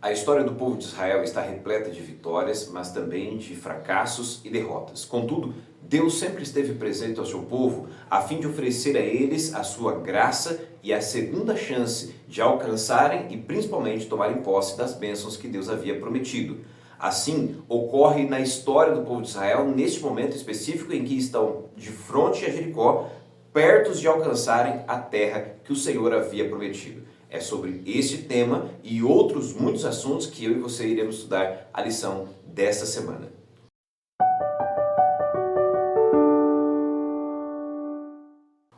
A história do povo de Israel está repleta de vitórias, mas também de fracassos e derrotas. Contudo, Deus sempre esteve presente ao seu povo a fim de oferecer a eles a sua graça e a segunda chance de alcançarem e principalmente tomarem posse das bênçãos que Deus havia prometido. Assim, ocorre na história do povo de Israel, neste momento específico em que estão de frente a Jericó, perto de alcançarem a terra que o Senhor havia prometido. É sobre este tema e outros muitos assuntos que eu e você iremos estudar a lição desta semana.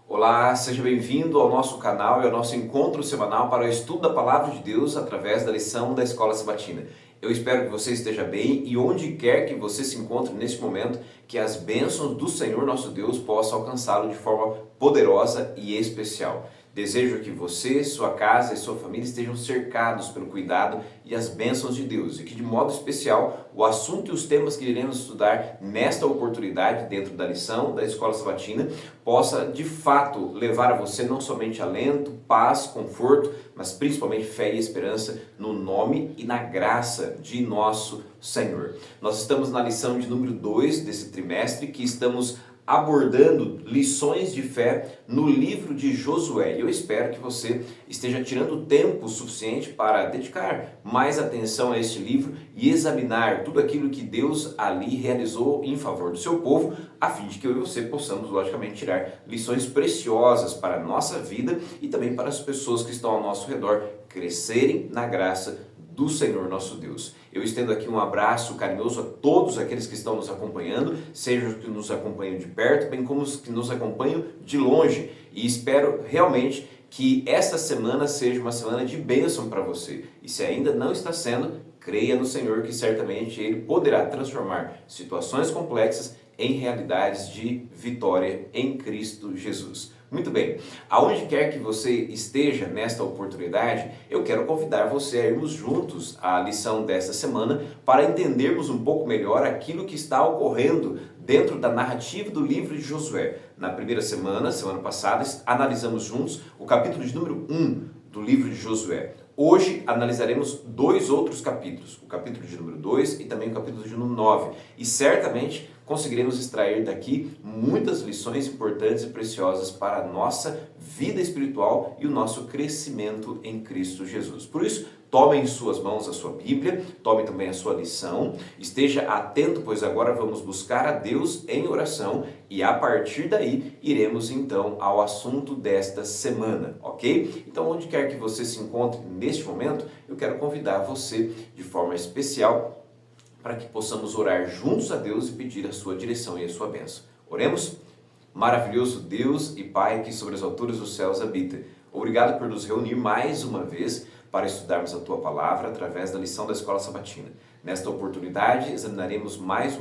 Olá, seja bem-vindo ao nosso canal e ao nosso encontro semanal para o estudo da Palavra de Deus através da lição da Escola Sabatina. Eu espero que você esteja bem e onde quer que você se encontre neste momento, que as bênçãos do Senhor nosso Deus possam alcançá-lo de forma poderosa e especial. Desejo que você, sua casa e sua família estejam cercados pelo cuidado e as bênçãos de Deus e que de modo especial o assunto e os temas que iremos estudar nesta oportunidade dentro da lição da Escola Sabatina possa de fato levar a você não somente alento, paz, conforto, mas principalmente fé e esperança no nome e na graça de nosso Senhor. Nós estamos na lição de número 2 desse trimestre que estamos abordando lições de fé no livro de Josué. Eu espero que você esteja tirando tempo suficiente para dedicar mais atenção a este livro e examinar tudo aquilo que Deus ali realizou em favor do seu povo, a fim de que eu e você possamos, logicamente, tirar lições preciosas para a nossa vida e também para as pessoas que estão ao nosso redor crescerem na graça do Senhor nosso Deus. Eu estendo aqui um abraço carinhoso a todos aqueles que estão nos acompanhando, sejam os que nos acompanham de perto, bem como os que nos acompanham de longe. E espero realmente que esta semana seja uma semana de bênção para você. E se ainda não está sendo, creia no Senhor que certamente Ele poderá transformar situações complexas em realidades de vitória em Cristo Jesus. Muito bem, aonde quer que você esteja nesta oportunidade, eu quero convidar você a irmos juntos à lição desta semana para entendermos um pouco melhor aquilo que está ocorrendo dentro da narrativa do livro de Josué. Na primeira semana passada, analisamos juntos o capítulo de número 1 do livro de Josué. Hoje analisaremos dois outros capítulos, o capítulo de número 2 e também o capítulo de número 9. E certamente conseguiremos extrair daqui muitas lições importantes e preciosas para a nossa vida espiritual e o nosso crescimento em Cristo Jesus. Por isso, tome em suas mãos a sua Bíblia, tome também a sua lição, esteja atento, pois agora vamos buscar a Deus em oração e a partir daí iremos então ao assunto desta semana, ok? Então, onde quer que você se encontre neste momento, eu quero convidar você de forma especial para que possamos orar juntos a Deus e pedir a sua direção e a sua bênção. Oremos? Maravilhoso Deus e Pai que sobre as alturas dos céus habita. Obrigado por nos reunir mais uma vez para estudarmos a Tua Palavra através da lição da Escola Sabatina. Nesta oportunidade, examinaremos mais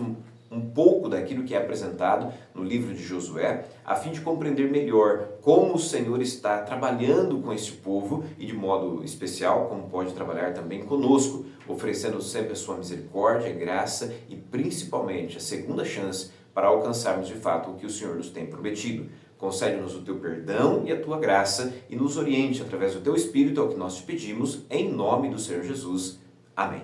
um pouco daquilo que é apresentado no livro de Josué, a fim de compreender melhor como o Senhor está trabalhando com este povo e de modo especial, como pode trabalhar também conosco, oferecendo sempre a sua misericórdia, graça e principalmente a segunda chance para alcançarmos de fato o que o Senhor nos tem prometido. Concede-nos o teu perdão e a tua graça e nos oriente através do teu Espírito, é o que nós te pedimos, em nome do Senhor Jesus. Amém.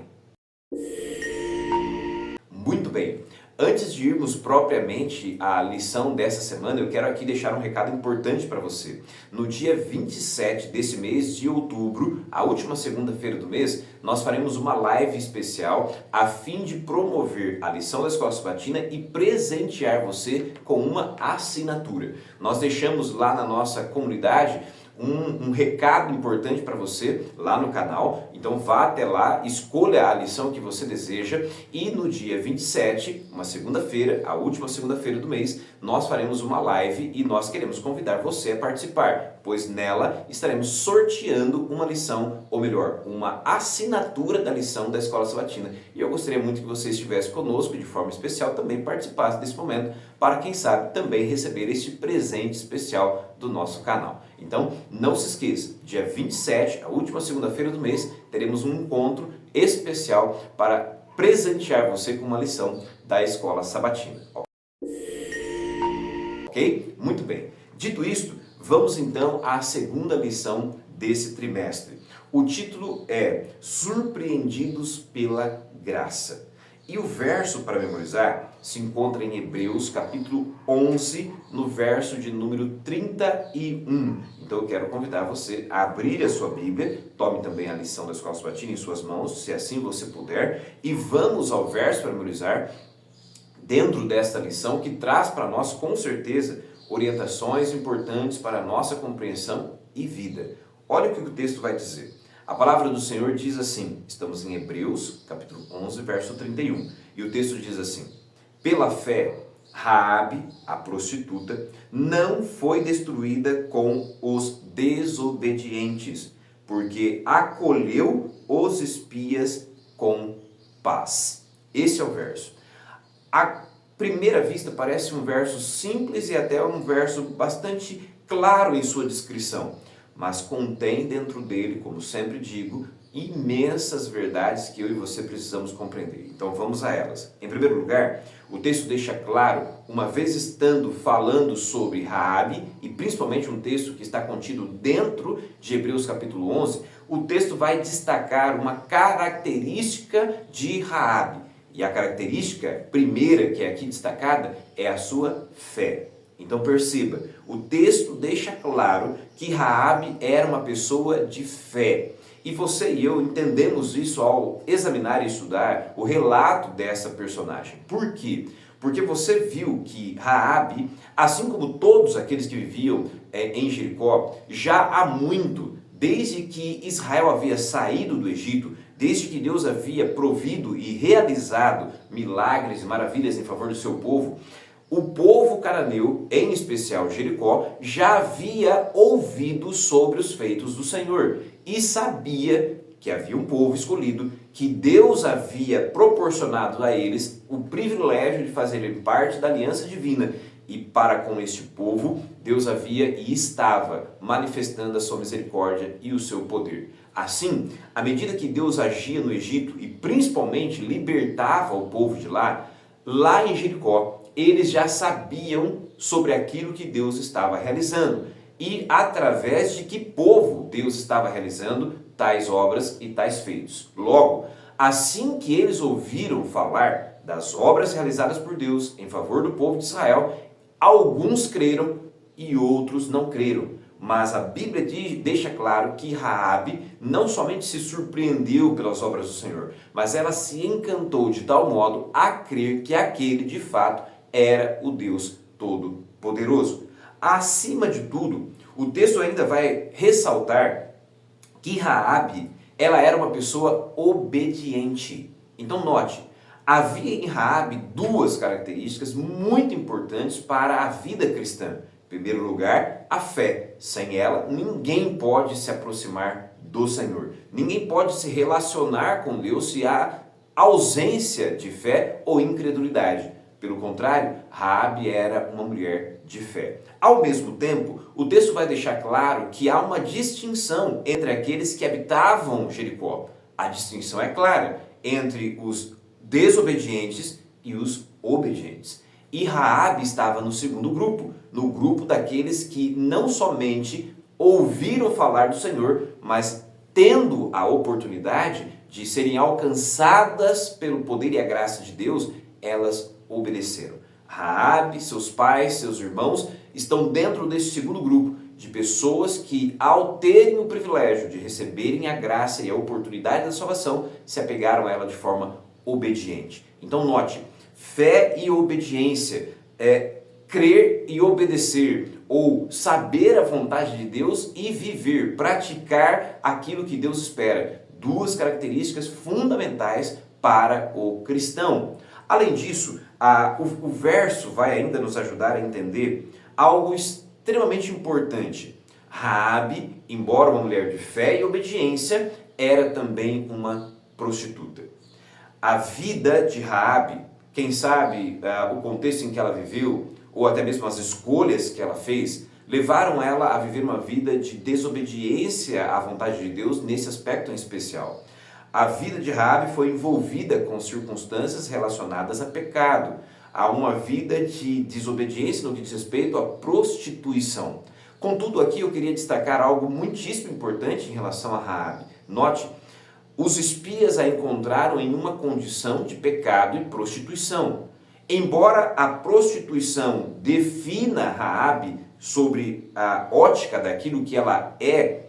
Muito bem. Antes de irmos propriamente à lição dessa semana, eu quero aqui deixar um recado importante para você. No dia 27 desse mês de outubro, a última segunda-feira do mês, nós faremos uma live especial a fim de promover a lição da Escola Sabatina e presentear você com uma assinatura. Nós deixamos lá na nossa comunidade um recado importante para você lá no canal, então vá até lá, escolha a lição que você deseja e no dia 27, uma segunda-feira, a última segunda-feira do mês, nós faremos uma live e nós queremos convidar você a participar, pois nela estaremos sorteando uma lição, ou melhor, uma assinatura da lição da Escola Sabatina. E eu gostaria muito que você estivesse conosco de forma especial, também participasse desse momento, para quem sabe também receber este presente especial do nosso canal. Então, não se esqueça, dia 27, a última segunda-feira do mês, teremos um encontro especial para presentear você com uma lição da Escola Sabatina. Ok? Muito bem. Dito isto, vamos então à segunda lição desse trimestre. O título é Surpreendidos pela Graça. E o verso para memorizar se encontra em Hebreus capítulo 11, no verso de número 31. Então eu quero convidar você a abrir a sua Bíblia, tome também a lição da Escola Sabatina em suas mãos, se assim você puder, e vamos ao verso para memorizar dentro desta lição que traz para nós, com certeza, orientações importantes para a nossa compreensão e vida. Olha o que o texto vai dizer. A palavra do Senhor diz assim, estamos em Hebreus, capítulo 11, verso 31, e o texto diz assim: pela fé, Raabe, a prostituta, não foi destruída com os desobedientes, porque acolheu os espias com paz. Esse é o verso. À primeira vista parece um verso simples e até um verso bastante claro em sua descrição, mas contém dentro dele, como sempre digo, imensas verdades que eu e você precisamos compreender. Então vamos a elas. Em primeiro lugar, o texto deixa claro, uma vez estando falando sobre Raabe, e principalmente um texto que está contido dentro de Hebreus capítulo 11, o texto vai destacar uma característica de Raabe. E a característica primeira que é aqui destacada é a sua fé. Então perceba, o texto deixa claro que Raabe era uma pessoa de fé. E você e eu entendemos isso ao examinar e estudar o relato dessa personagem. Por quê? Porque você viu que Raabe, assim como todos aqueles que viviam em Jericó, já há muito, desde que Israel havia saído do Egito, desde que Deus havia provido e realizado milagres e maravilhas em favor do seu povo, o povo cananeu, em especial Jericó, já havia ouvido sobre os feitos do Senhor e sabia que havia um povo escolhido, que Deus havia proporcionado a eles o privilégio de fazerem parte da aliança divina. E para com este povo, Deus havia e estava manifestando a sua misericórdia e o seu poder. Assim, à medida que Deus agia no Egito e principalmente libertava o povo de lá em Jericó, eles já sabiam sobre aquilo que Deus estava realizando e através de que povo Deus estava realizando tais obras e tais feitos. Logo, assim que eles ouviram falar das obras realizadas por Deus em favor do povo de Israel, alguns creram e outros não creram. Mas a Bíblia deixa claro que Raabe não somente se surpreendeu pelas obras do Senhor, mas ela se encantou de tal modo a crer que aquele de fato era o Deus Todo-Poderoso. Acima de tudo, o texto ainda vai ressaltar que Raabe, ela era uma pessoa obediente. Então note, havia em Raabe duas características muito importantes para a vida cristã. Em primeiro lugar, a fé. Sem ela, ninguém pode se aproximar do Senhor. Ninguém pode se relacionar com Deus se há ausência de fé ou incredulidade. Pelo contrário, Raabe era uma mulher de fé. Ao mesmo tempo, o texto vai deixar claro que há uma distinção entre aqueles que habitavam Jericó. A distinção é clara entre os desobedientes e os obedientes. E Raabe estava no segundo grupo, no grupo daqueles que não somente ouviram falar do Senhor, mas tendo a oportunidade de serem alcançadas pelo poder e a graça de Deus, elas obedeceram. Raabe, seus pais, seus irmãos estão dentro desse segundo grupo de pessoas que, ao terem o privilégio de receberem a graça e a oportunidade da salvação, se apegaram a ela de forma obediente. Então note, fé e obediência, crer e obedecer, ou saber a vontade de Deus e viver, praticar aquilo que Deus espera. Duas características fundamentais para o cristão. Além disso, o verso vai ainda nos ajudar a entender algo extremamente importante. Raabe, embora uma mulher de fé e obediência, era também uma prostituta. A vida de Raabe, quem sabe o contexto em que ela viveu, ou até mesmo as escolhas que ela fez, levaram ela a viver uma vida de desobediência à vontade de Deus nesse aspecto em especial. A vida de Raabe foi envolvida com circunstâncias relacionadas a pecado, a uma vida de desobediência no que diz respeito à prostituição. Contudo, aqui eu queria destacar algo muitíssimo importante em relação a Raabe. Note, os espias a encontraram em uma condição de pecado e prostituição. Embora a prostituição defina Raabe sobre a ótica daquilo que ela é,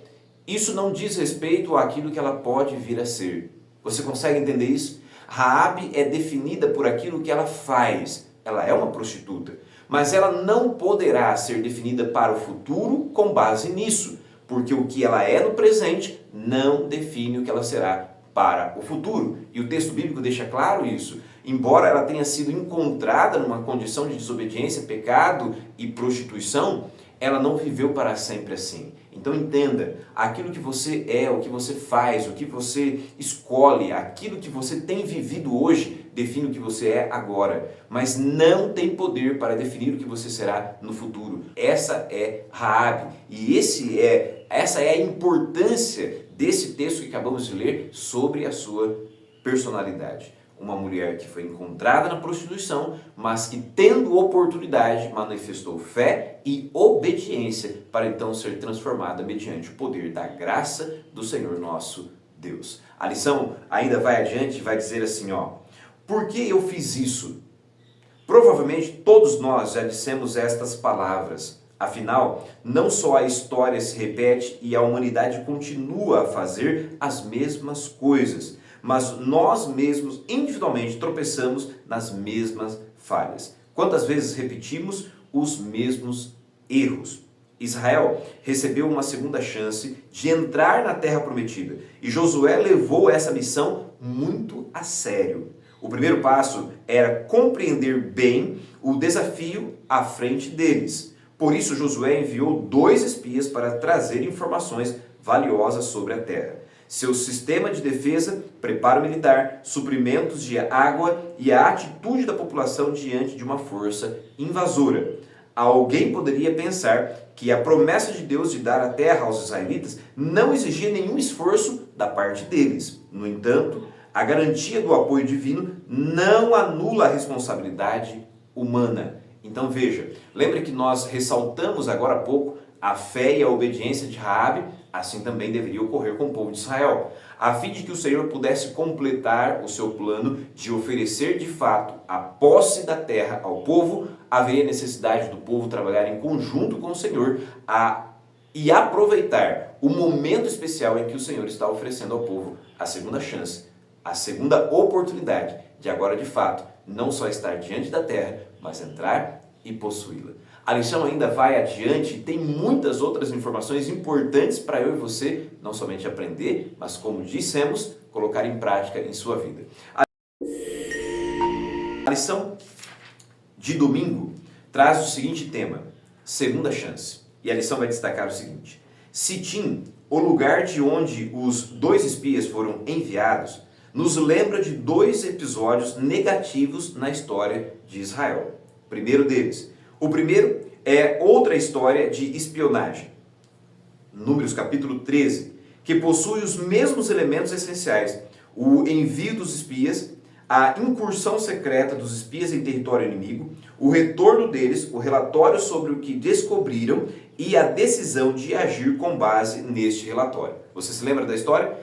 isso não diz respeito àquilo que ela pode vir a ser. Você consegue entender isso? Raabe é definida por aquilo que ela faz. Ela é uma prostituta, mas ela não poderá ser definida para o futuro com base nisso, porque o que ela é no presente não define o que ela será para o futuro. E o texto bíblico deixa claro isso. Embora ela tenha sido encontrada numa condição de desobediência, pecado e prostituição, ela não viveu para sempre assim. Então entenda, aquilo que você é, o que você faz, o que você escolhe, aquilo que você tem vivido hoje, define o que você é agora, mas não tem poder para definir o que você será no futuro. Essa é Raabe, e essa é a importância desse texto que acabamos de ler sobre a sua personalidade. Uma mulher que foi encontrada na prostituição, mas que, tendo oportunidade, manifestou fé e obediência para então ser transformada mediante o poder da graça do Senhor nosso Deus. A lição ainda vai adiante, vai dizer assim, por que eu fiz isso? Provavelmente todos nós já dissemos estas palavras. Afinal, não só a história se repete e a humanidade continua a fazer as mesmas coisas, mas nós mesmos individualmente tropeçamos nas mesmas falhas. Quantas vezes repetimos os mesmos erros? Israel recebeu uma segunda chance de entrar na terra prometida e Josué levou essa missão muito a sério. O primeiro passo era compreender bem o desafio à frente deles. Por isso Josué enviou 2 espias para trazer informações valiosas sobre a terra. Seu sistema de defesa, preparo militar, suprimentos de água e a atitude da população diante de uma força invasora. Alguém poderia pensar que a promessa de Deus de dar a terra aos israelitas não exigia nenhum esforço da parte deles. No entanto, a garantia do apoio divino não anula a responsabilidade humana. Então veja, lembre que nós ressaltamos agora há pouco a fé e a obediência de Raabe, assim também deveria ocorrer com o povo de Israel, a fim de que o Senhor pudesse completar o seu plano de oferecer de fato a posse da terra ao povo. Haveria necessidade do povo trabalhar em conjunto com o Senhor e aproveitar o momento especial em que o Senhor está oferecendo ao povo a segunda chance, a segunda oportunidade de agora de fato não só estar diante da terra, mas entrar e possuí-la. A lição ainda vai adiante e tem muitas outras informações importantes para eu e você não somente aprender, mas como dissemos, colocar em prática em sua vida. A lição de domingo traz o seguinte tema, segunda chance. E a lição vai destacar o seguinte: Sitim, o lugar de onde os 2 espias foram enviados, nos lembra de 2 episódios negativos na história de Israel. Primeiro deles, o primeiro é outra história de espionagem, Números capítulo 13, que possui os mesmos elementos essenciais: o envio dos espias, a incursão secreta dos espias em território inimigo, o retorno deles, o relatório sobre o que descobriram e a decisão de agir com base neste relatório. Você se lembra da história?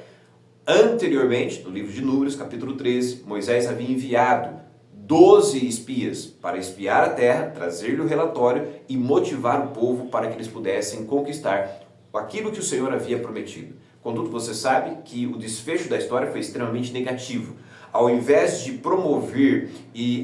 Anteriormente, no livro de Números, capítulo 13, Moisés havia enviado 12 espias para espiar a terra, trazer-lhe o relatório e motivar o povo para que eles pudessem conquistar aquilo que o Senhor havia prometido. Contudo, você sabe que o desfecho da história foi extremamente negativo. Ao invés de promover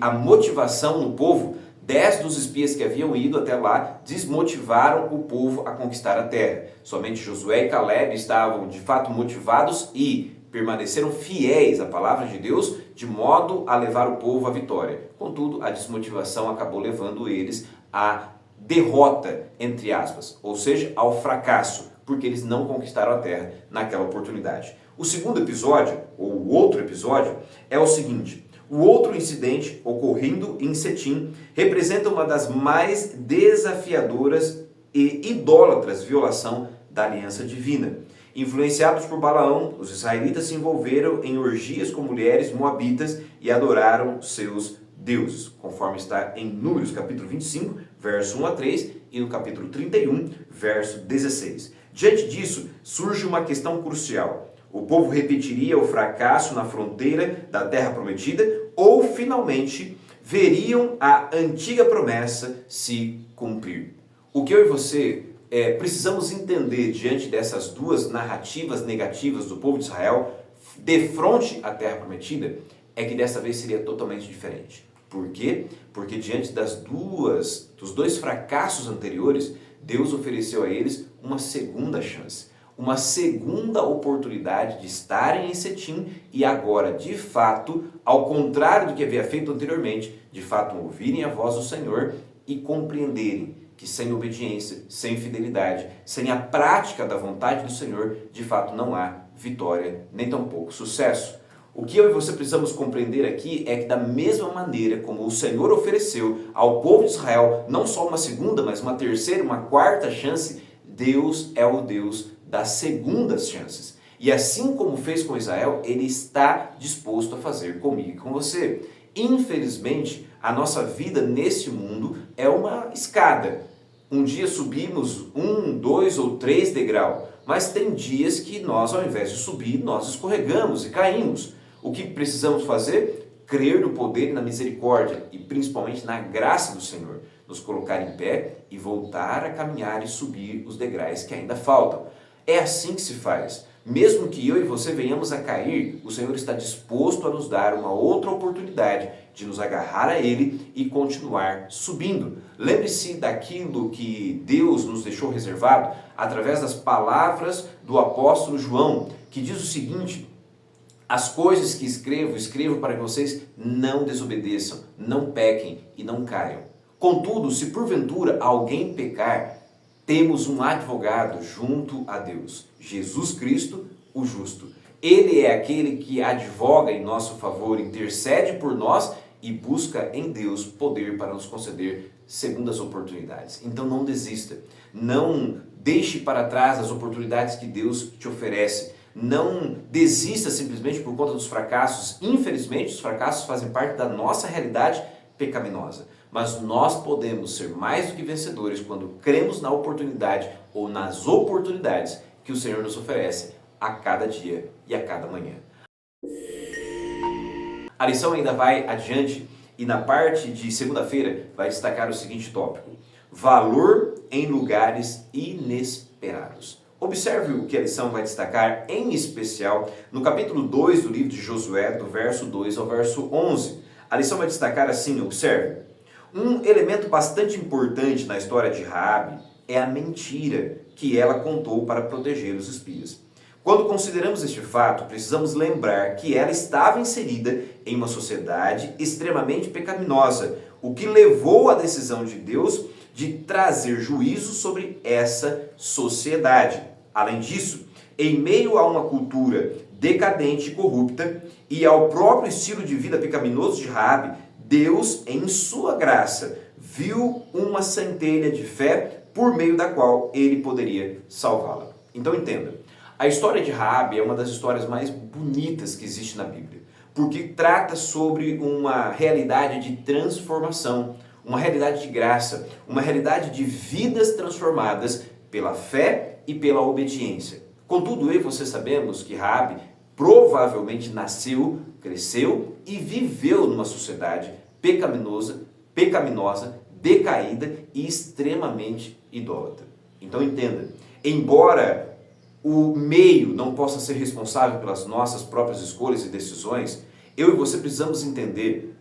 a motivação no povo, 10 dos espias que haviam ido até lá desmotivaram o povo a conquistar a terra. Somente Josué e Caleb estavam de fato motivados e permaneceram fiéis à palavra de Deus, de modo a levar o povo à vitória. Contudo, a desmotivação acabou levando eles à derrota, entre aspas, ou seja, ao fracasso, porque eles não conquistaram a terra naquela oportunidade. O segundo episódio, ou o outro episódio, é o seguinte: o outro incidente ocorrendo em Sitim representa uma das mais desafiadoras e idólatras violação da aliança divina. Influenciados por Balaão, os israelitas se envolveram em orgias com mulheres moabitas e adoraram seus deuses, conforme está em Números capítulo 25, verso 1 a 3 e no capítulo 31, verso 16. Diante disso, surge uma questão crucial. O povo repetiria o fracasso na fronteira da terra prometida ou finalmente veriam a antiga promessa se cumprir? O que eu e você precisamos entender diante dessas duas narrativas negativas do povo de Israel de frente à terra prometida é que dessa vez seria totalmente diferente. Por quê? Porque diante dos dois fracassos anteriores, Deus ofereceu a eles uma segunda chance, uma segunda oportunidade de estarem em Setim e agora, de fato, ao contrário do que havia feito anteriormente, de fato ouvirem a voz do Senhor e compreenderem que sem obediência, sem fidelidade, sem a prática da vontade do Senhor, de fato não há vitória, nem tampouco sucesso. O que eu e você precisamos compreender aqui é que da mesma maneira como o Senhor ofereceu ao povo de Israel não só uma segunda, mas uma terceira, uma quarta chance, Deus é o Deus das segundas chances. E assim como fez com Israel, Ele está disposto a fazer comigo e com você. Infelizmente, a nossa vida nesse mundo é uma escada. Um dia subimos 1, 2 ou 3 degraus, mas tem dias que nós, ao invés de subir, nós escorregamos e caímos. O que precisamos fazer? Crer no poder e na misericórdia e principalmente na graça do Senhor. Nos colocar em pé e voltar a caminhar e subir os degraus que ainda faltam. É assim que se faz. Mesmo que eu e você venhamos a cair, o Senhor está disposto a nos dar uma outra oportunidade de nos agarrar a Ele e continuar subindo. Lembre-se daquilo que Deus nos deixou reservado através das palavras do apóstolo João, que diz o seguinte: as coisas que escrevo para que vocês não desobedeçam, não pequem e não caiam. Contudo, se porventura alguém pecar, temos um advogado junto a Deus, Jesus Cristo, o justo. Ele é aquele que advoga em nosso favor, intercede por nós e busca em Deus poder para nos conceder segundas oportunidades. Então não desista, não deixe para trás as oportunidades que Deus te oferece. Não desista simplesmente por conta dos fracassos. Infelizmente, os fracassos fazem parte da nossa realidade pecaminosa. Mas nós podemos ser mais do que vencedores quando cremos na oportunidade ou nas oportunidades que o Senhor nos oferece a cada dia e a cada manhã. A lição ainda vai adiante e na parte de segunda-feira vai destacar o seguinte tópico: valor em lugares inesperados. Observe o que a lição vai destacar, em especial, no capítulo 2 do livro de Josué, do verso 2 ao verso 11. A lição vai destacar assim, observe: um elemento bastante importante na história de Raabe é a mentira que ela contou para proteger os espias. Quando consideramos este fato, precisamos lembrar que ela estava inserida em uma sociedade extremamente pecaminosa, o que levou à decisão de Deus de trazer juízo sobre essa sociedade. Além disso, em meio a uma cultura decadente e corrupta e ao próprio estilo de vida pecaminoso de Raabe, Deus, em sua graça, viu uma centelha de fé por meio da qual ele poderia salvá-la. Então entenda, a história de Raabe é uma das histórias mais bonitas que existe na Bíblia, porque trata sobre uma realidade de transformação, uma realidade de graça, uma realidade de vidas transformadas pela fé e pela obediência. Contudo, eu e você sabemos que Raabe provavelmente nasceu, cresceu e viveu numa sociedade pecaminosa, decaída e extremamente idólatra. Então entenda, embora o meio não possa ser responsável pelas nossas próprias escolhas e decisões, eu e você precisamos entender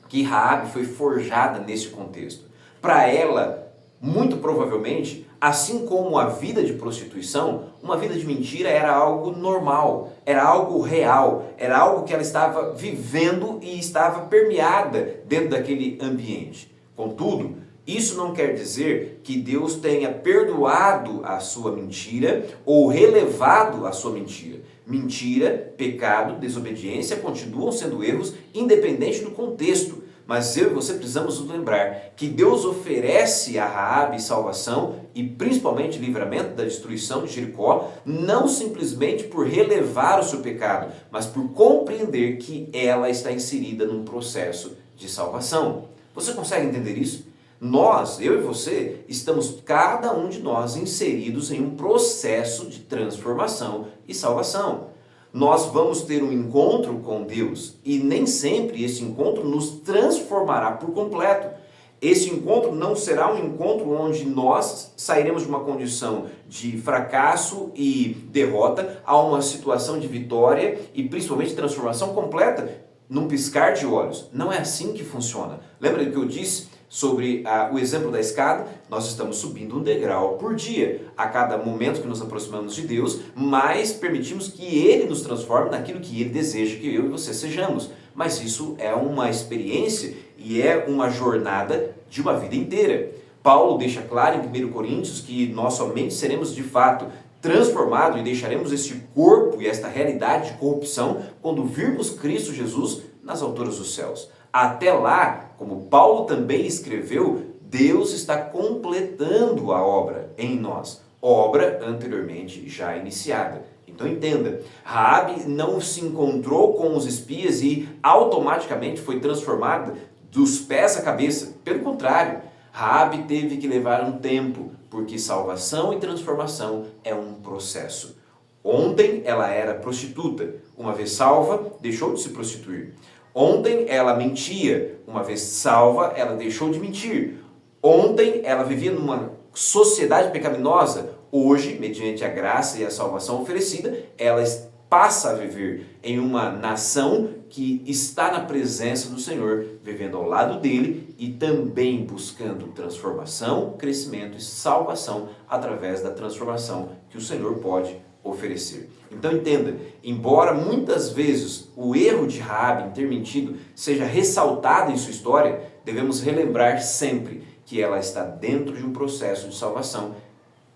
que Raabe foi forjada nesse contexto. Para ela, muito provavelmente, assim como a vida de prostituição, uma vida de mentira era algo normal, era algo real, era algo que ela estava vivendo e estava permeada dentro daquele ambiente. Contudo, isso não quer dizer que Deus tenha perdoado a sua mentira ou relevado a sua mentira. Mentira, pecado, desobediência continuam sendo erros independente do contexto. Mas eu e você precisamos nos lembrar que Deus oferece a Raabe salvação e principalmente livramento da destruição de Jericó, não simplesmente por relevar o seu pecado, mas por compreender que ela está inserida num processo de salvação. Você consegue entender isso? Nós, eu e você, estamos cada um de nós inseridos em um processo de transformação e salvação. Nós vamos ter um encontro com Deus e nem sempre esse encontro nos transformará por completo. Esse encontro não será um encontro onde nós sairemos de uma condição de fracasso e derrota a uma situação de vitória e principalmente transformação completa num piscar de olhos. Não é assim que funciona. Lembra do que eu disse sobre o exemplo da escada? Nós estamos subindo um degrau por dia. A cada momento que nos aproximamos de Deus, mais permitimos que Ele nos transforme naquilo que Ele deseja que eu e você sejamos. Mas isso é uma experiência e é uma jornada de uma vida inteira. Paulo deixa claro em 1 Coríntios que nós somente seremos de fato transformados e deixaremos este corpo e esta realidade de corrupção quando virmos Cristo Jesus nas alturas dos céus. Até lá, como Paulo também escreveu, Deus está completando a obra em nós, obra anteriormente já iniciada. Então entenda, Raabe não se encontrou com os espias e automaticamente foi transformada dos pés à cabeça. Pelo contrário, Raabe teve que levar um tempo, porque salvação e transformação é um processo. Ontem ela era prostituta, uma vez salva, deixou de se prostituir. Ontem ela mentia, uma vez salva, ela deixou de mentir. Ontem ela vivia numa sociedade pecaminosa, hoje, mediante a graça e a salvação oferecida, ela passa a viver em uma nação que está na presença do Senhor, vivendo ao lado dele e também buscando transformação, crescimento e salvação através da transformação que o Senhor pode oferecer. Então entenda, embora muitas vezes o erro de Raabe em ter mentido seja ressaltado em sua história, devemos relembrar sempre que ela está dentro de um processo de salvação,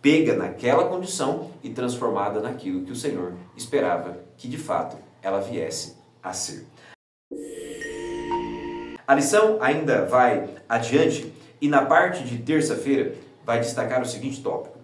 pega naquela condição e transformada naquilo que o Senhor esperava que de fato ela viesse a ser. A lição ainda vai adiante e na parte de terça-feira vai destacar o seguinte tópico: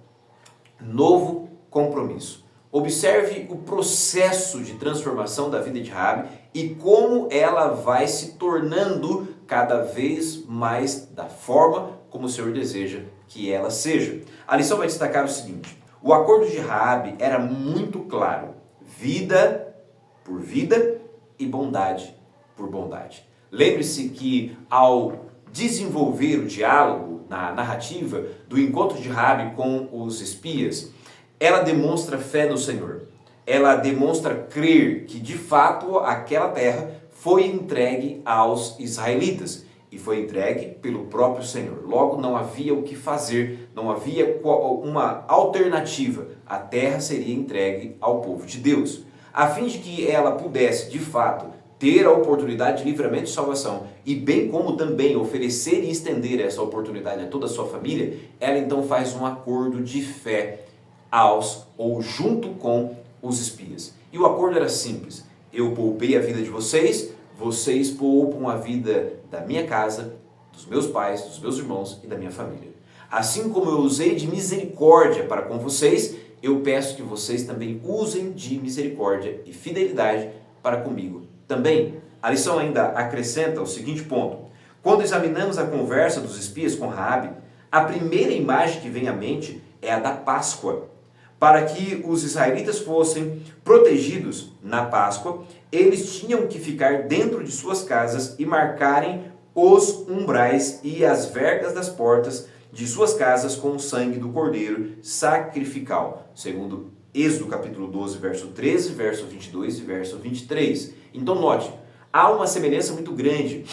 novo compromisso. Observe o processo de transformação da vida de Raabe e como ela vai se tornando cada vez mais da forma como o Senhor deseja que ela seja. A lição vai destacar o seguinte: o acordo de Raabe era muito claro: vida por vida e bondade por bondade. Lembre-se que ao desenvolver o diálogo na narrativa do encontro de Raabe com os espias, ela demonstra fé no Senhor. Ela demonstra crer que de fato aquela terra foi entregue aos israelitas e foi entregue pelo próprio Senhor. Logo não havia o que fazer, não havia uma alternativa. A terra seria entregue ao povo de Deus. A fim de que ela pudesse de fato ter a oportunidade de livramento e salvação e bem como também oferecer e estender essa oportunidade a toda a sua família, ela então faz um acordo de fé junto com os espias. E o acordo era simples: eu poupei a vida de vocês, vocês poupam a vida da minha casa, dos meus pais, dos meus irmãos e da minha família. Assim como eu usei de misericórdia para com vocês, eu peço que vocês também usem de misericórdia e fidelidade para comigo também. A lição ainda acrescenta o seguinte ponto: quando examinamos a conversa dos espias com Raabe, a primeira imagem que vem à mente é a da Páscoa. Para que os israelitas fossem protegidos na Páscoa, eles tinham que ficar dentro de suas casas e marcarem os umbrais e as vergas das portas de suas casas com o sangue do cordeiro sacrificial, segundo Êxodo capítulo 12, verso 13, verso 22 e verso 23. Então note, há uma semelhança muito grande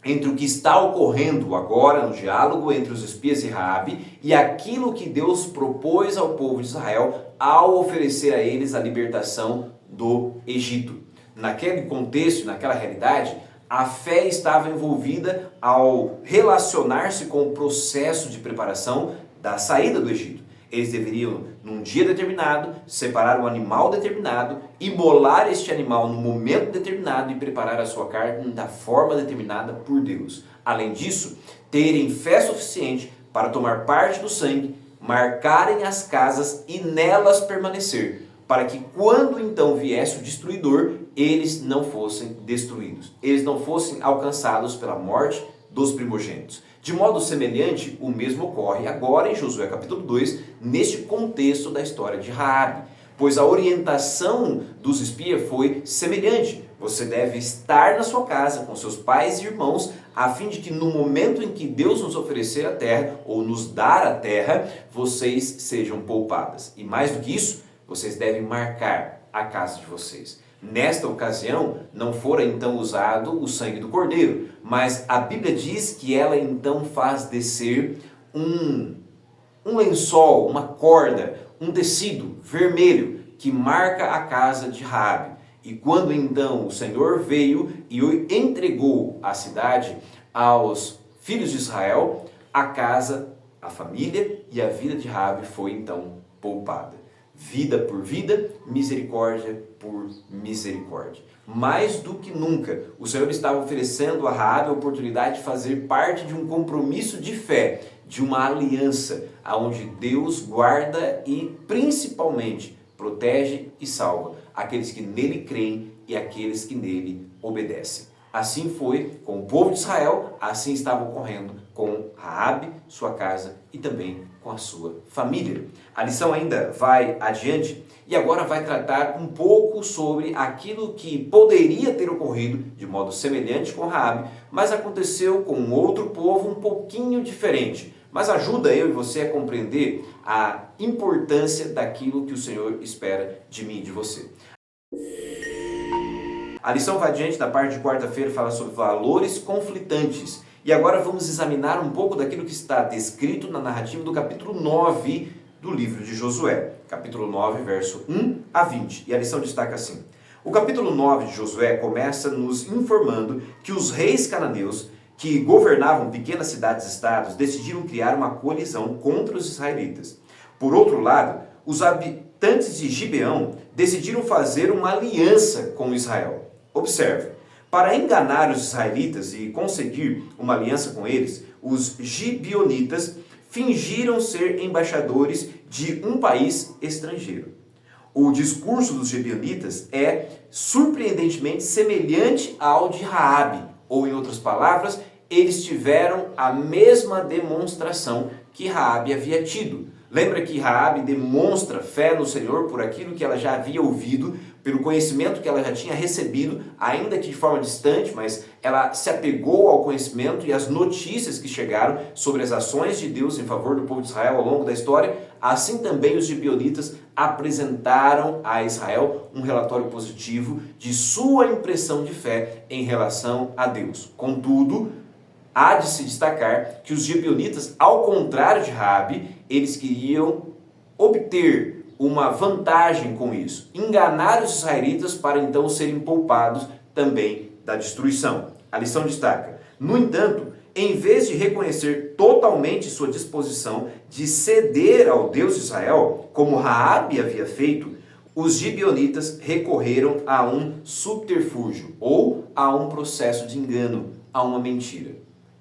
entre o que está ocorrendo agora no diálogo entre os espias e Raabe e aquilo que Deus propôs ao povo de Israel ao oferecer a eles a libertação do Egito. Naquele contexto, naquela realidade, a fé estava envolvida ao relacionar-se com o processo de preparação da saída do Egito. Eles deveriam, num dia determinado, separar um animal determinado, imolar este animal no momento determinado e preparar a sua carne da forma determinada por Deus. Além disso, terem fé suficiente para tomar parte do sangue, marcarem as casas e nelas permanecer, para que quando então viesse o destruidor, eles não fossem destruídos, eles não fossem alcançados pela morte dos primogênitos. De modo semelhante, o mesmo ocorre agora em Josué capítulo 2, neste contexto da história de Raabe, pois a orientação dos espias foi semelhante. Você deve estar na sua casa com seus pais e irmãos, a fim de que no momento em que Deus nos oferecer a terra, ou nos dar a terra, vocês sejam poupadas. E mais do que isso, vocês devem marcar a casa de vocês. Nesta ocasião, não fora então usado o sangue do cordeiro, mas a Bíblia diz que ela então faz descer um lençol, uma corda, um tecido vermelho que marca a casa de Raabe. E quando então o Senhor veio e entregou a cidade aos filhos de Israel, a casa, a família e a vida de Raabe foi então poupada. Vida por vida, misericórdia por misericórdia. Mais do que nunca, o Senhor estava oferecendo a Raabe a oportunidade de fazer parte de um compromisso de fé, de uma aliança, onde Deus guarda e principalmente protege e salva aqueles que nele creem e aqueles que nele obedecem. Assim foi com o povo de Israel, assim estava ocorrendo com Raabe, sua casa e também com a sua família. A lição ainda vai adiante e agora vai tratar um pouco sobre aquilo que poderia ter ocorrido de modo semelhante com Raabe, mas aconteceu com um outro povo um pouquinho diferente. Mas ajuda eu e você a compreender a importância daquilo que o Senhor espera de mim e de você. A lição vai adiante da parte de quarta-feira, fala sobre valores conflitantes. E agora vamos examinar um pouco daquilo que está descrito na narrativa do capítulo 9 do livro de Josué. Capítulo 9, verso 1 a 20. E a lição destaca assim: o capítulo 9 de Josué começa nos informando que os reis cananeus que governavam pequenas cidades-estados decidiram criar uma coalizão contra os israelitas. Por outro lado, os habitantes de Gibeão decidiram fazer uma aliança com Israel. Observe, para enganar os israelitas e conseguir uma aliança com eles, os gibeonitas fingiram ser embaixadores de um país estrangeiro. O discurso dos gibeonitas é surpreendentemente semelhante ao de Raabe, ou em outras palavras, eles tiveram a mesma demonstração que Raabe havia tido. Lembra que Raabe demonstra fé no Senhor por aquilo que ela já havia ouvido, pelo conhecimento que ela já tinha recebido, ainda que de forma distante, mas ela se apegou ao conhecimento e às notícias que chegaram sobre as ações de Deus em favor do povo de Israel ao longo da história. Assim também os gibeonitas apresentaram a Israel um relatório positivo de sua impressão de fé em relação a Deus. Contudo, há de se destacar que os gibeonitas, ao contrário de Raabe, eles queriam obter uma vantagem com isso, enganar os israelitas para então serem poupados também da destruição. A lição destaca: no entanto, em vez de reconhecer totalmente sua disposição de ceder ao Deus de Israel, como Raabe havia feito, os gibeonitas recorreram a um subterfúgio ou a um processo de engano, a uma mentira.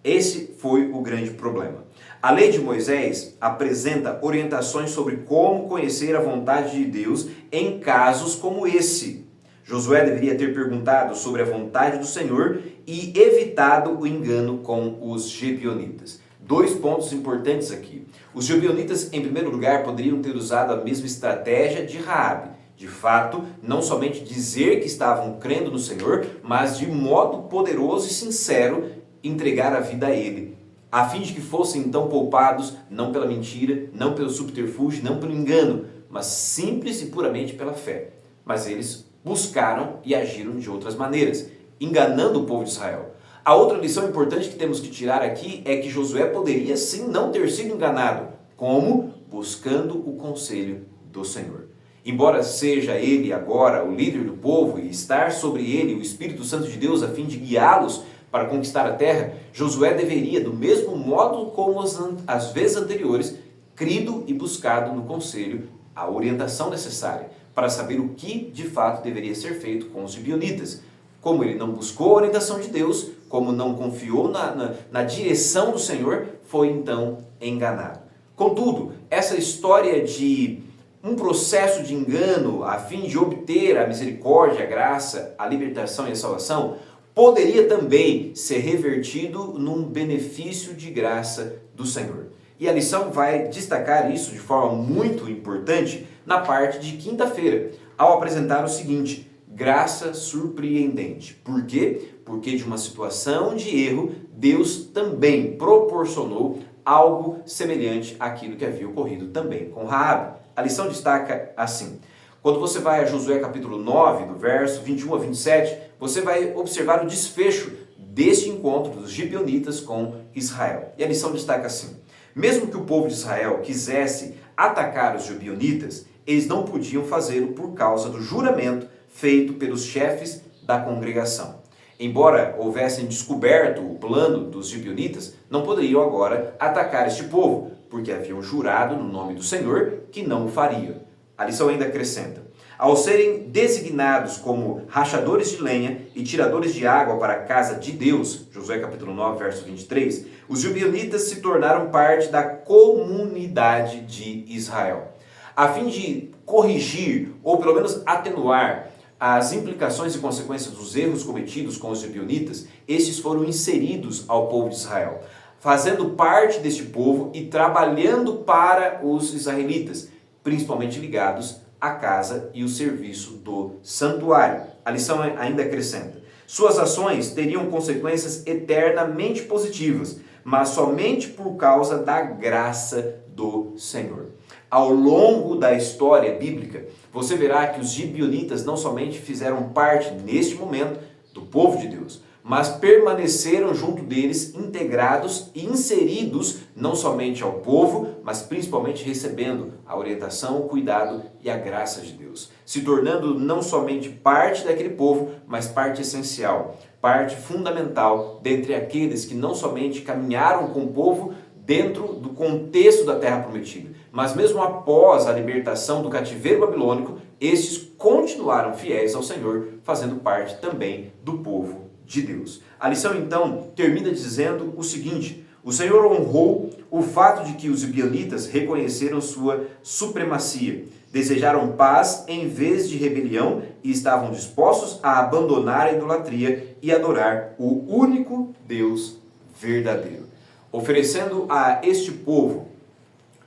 Esse foi o grande problema. A lei de Moisés apresenta orientações sobre como conhecer a vontade de Deus em casos como esse. Josué deveria ter perguntado sobre a vontade do Senhor e evitado o engano com os gibeonitas. Dois pontos importantes aqui. Os gibeonitas, em primeiro lugar, poderiam ter usado a mesma estratégia de Raabe. De fato, não somente dizer que estavam crendo no Senhor, mas de modo poderoso e sincero entregar a vida a Ele, a fim de que fossem então poupados, não pela mentira, não pelo subterfúgio, não pelo engano, mas simples e puramente pela fé. Mas eles buscaram e agiram de outras maneiras, enganando o povo de Israel. A outra lição importante que temos que tirar aqui é que Josué poderia sim não ter sido enganado. Como? Buscando o conselho do Senhor. Embora seja ele agora o líder do povo e estar sobre ele o Espírito Santo de Deus a fim de guiá-los para conquistar a terra, Josué deveria, do mesmo modo como as vezes anteriores, crido e buscado no conselho a orientação necessária para saber o que de fato deveria ser feito com os gibeonitas. Como ele não buscou a orientação de Deus, como não confiou na direção do Senhor, foi então enganado. Contudo, essa história de um processo de engano a fim de obter a misericórdia, a graça, a libertação e a salvação, poderia também ser revertido num benefício de graça do Senhor. E a lição vai destacar isso de forma muito importante na parte de quinta-feira, ao apresentar o seguinte: graça surpreendente. Por quê? Porque de uma situação de erro, Deus também proporcionou algo semelhante àquilo que havia ocorrido também com Raabe. A lição destaca assim: quando você vai a Josué capítulo 9, do verso 21 a 27, você vai observar o desfecho deste encontro dos gibeonitas com Israel. E a lição destaca assim: mesmo que o povo de Israel quisesse atacar os gibeonitas, eles não podiam fazê-lo por causa do juramento feito pelos chefes da congregação. Embora houvessem descoberto o plano dos gibeonitas, não poderiam agora atacar este povo, porque haviam jurado no nome do Senhor que não o fariam. A lição ainda acrescenta: ao serem designados como rachadores de lenha e tiradores de água para a casa de Deus, Josué capítulo 9, verso 23, os gibeonitas se tornaram parte da comunidade de Israel. A fim de corrigir, ou pelo menos atenuar, as implicações e consequências dos erros cometidos com os gibeonitas, estes foram inseridos ao povo de Israel, fazendo parte deste povo e trabalhando para os israelitas, principalmente ligados à casa e o serviço do santuário. A lição ainda acrescenta: suas ações teriam consequências eternamente positivas, mas somente por causa da graça do Senhor. Ao longo da história bíblica, você verá que os gibeonitas não somente fizeram parte, neste momento, do povo de Deus, mas permaneceram junto deles, integrados e inseridos não somente ao povo, mas principalmente recebendo a orientação, o cuidado e a graça de Deus, se tornando não somente parte daquele povo, mas parte essencial, parte fundamental dentre aqueles que não somente caminharam com o povo dentro do contexto da Terra Prometida, mas mesmo após a libertação do cativeiro babilônico, estes continuaram fiéis ao Senhor, fazendo parte também do povo de Deus. A lição então termina dizendo o seguinte: o Senhor honrou o fato de que os gibeonitas reconheceram sua supremacia, desejaram paz em vez de rebelião e estavam dispostos a abandonar a idolatria e adorar o único Deus verdadeiro, oferecendo a este povo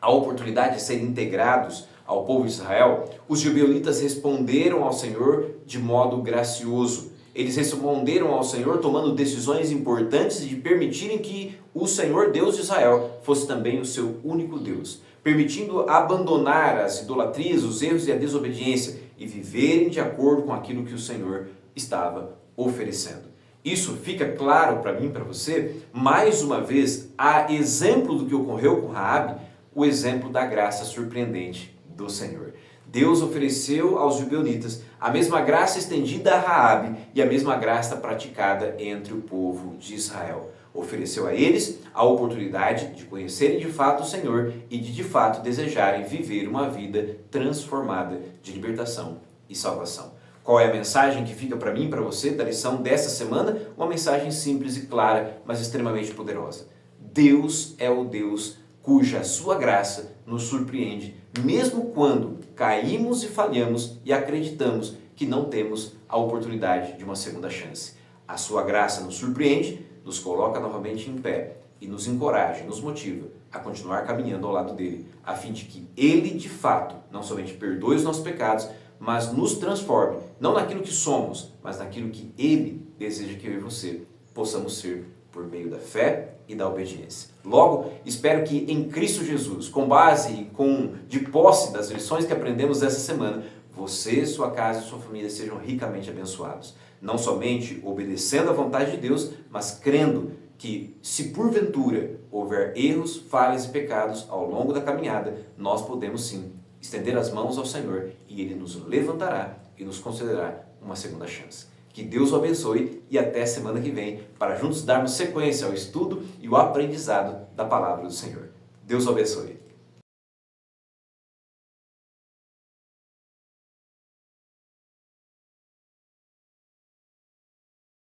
a oportunidade de serem integrados ao povo de Israel. Os gibeonitas responderam ao Senhor de modo gracioso. Eles responderam ao Senhor tomando decisões importantes de permitirem que o Senhor Deus de Israel fosse também o seu único Deus, permitindo abandonar as idolatrias, os erros e a desobediência e viverem de acordo com aquilo que o Senhor estava oferecendo. Isso fica claro para mim e para você, mais uma vez, a exemplo do que ocorreu com Raabe, o exemplo da graça surpreendente do Senhor. Deus ofereceu aos gibeonitas a mesma graça estendida a Raabe e a mesma graça praticada entre o povo de Israel. Ofereceu a eles a oportunidade de conhecerem de fato o Senhor e de fato desejarem viver uma vida transformada de libertação e salvação. Qual é a mensagem que fica para mim e para você da lição dessa semana? Uma mensagem simples e clara, mas extremamente poderosa. Deus é o Deus cuja sua graça nos surpreende, mesmo quando caímos e falhamos e acreditamos que não temos a oportunidade de uma segunda chance. A sua graça nos surpreende, nos coloca novamente em pé e nos encoraja, nos motiva a continuar caminhando ao lado dele, a fim de que ele, de fato, não somente perdoe os nossos pecados, mas nos transforme, não naquilo que somos, mas naquilo que ele deseja que eu e você possamos ser por meio da fé e da obediência. Logo, espero que em Cristo Jesus, com base e de posse das lições que aprendemos essa semana, você, sua casa e sua família sejam ricamente abençoados. Não somente obedecendo à vontade de Deus, mas crendo que, se porventura houver erros, falhas e pecados ao longo da caminhada, nós podemos sim estender as mãos ao Senhor e Ele nos levantará e nos concederá uma segunda chance. Que Deus o abençoe e até semana que vem para juntos darmos sequência ao estudo e o aprendizado da palavra do Senhor. Deus o abençoe.